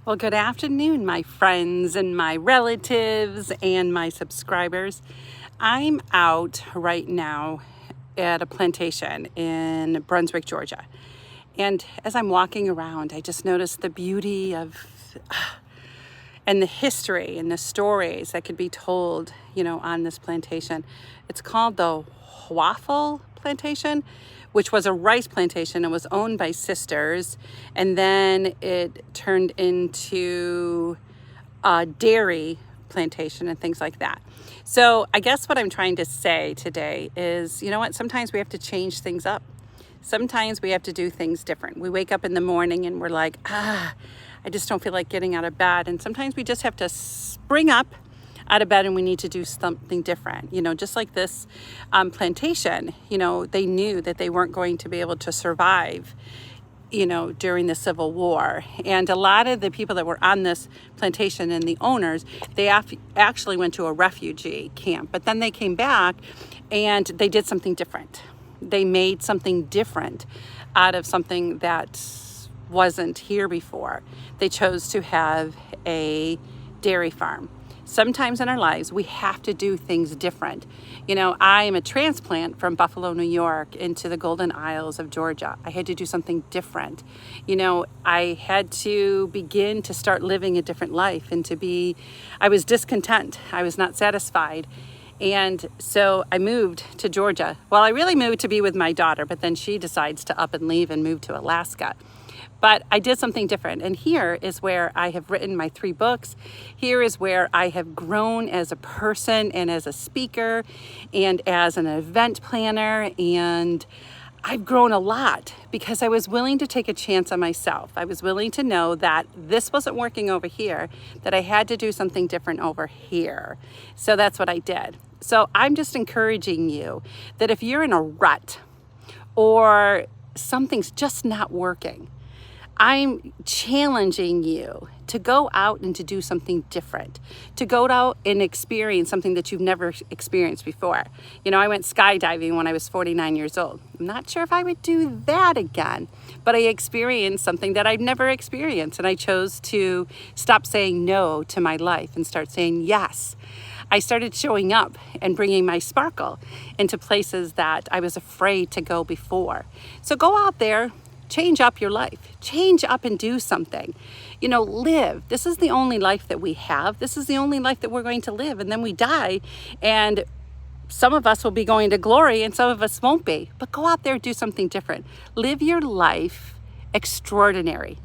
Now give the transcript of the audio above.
Well, good afternoon, my friends and my relatives and my subscribers. I'm out right now at a plantation in Brunswick, Georgia. And as I'm walking around, I just noticed the beauty of and the history and the stories that could be told, on this plantation. It's called the Waffle Plantation, which was a rice plantation. It was owned by sisters, and then it turned into a dairy plantation and things like that. So I guess what I'm trying to say today is, sometimes we have to change things up. Sometimes we have to do things different. We wake up in the morning and we're like, I just don't feel like getting out of bed. And sometimes we just have to spring up out of bed and we need to do something different. Just like this plantation, they knew that they weren't going to be able to survive, during the Civil War. And a lot of the people that were on this plantation and the owners, they actually went to a refugee camp, but then they came back and they did something different. They made something different out of something that wasn't here before. They chose to have a dairy farm. Sometimes in our lives, we have to do things different. I am a transplant from Buffalo, New York into the Golden Isles of Georgia. I had to do something different. I had to begin to start living a different life and I was discontent. I was not satisfied. And so I moved to Georgia. Well, I really moved to be with my daughter, but then she decides to up and leave and move to Alaska. But I did something different. And here is where I have written my 3 books. Here is where I have grown as a person and as a speaker and as an event planner. And I've grown a lot because I was willing to take a chance on myself. I was willing to know that this wasn't working over here, that I had to do something different over here. So that's what I did. So I'm just encouraging you that if you're in a rut or something's just not working, I'm challenging you to go out and to do something different, to go out and experience something that you've never experienced before. I went skydiving when I was 49 years old. I'm not sure if I would do that again, but I experienced something that I've never experienced, and I chose to stop saying no to my life and start saying yes. I started showing up and bringing my sparkle into places that I was afraid to go before. So go out there. Change up your life. Change up and do something. Live. This is the only life that we have. This is the only life that we're going to live. And then we die. And some of us will be going to glory and some of us won't be. But go out there and do something different. Live your life extraordinary.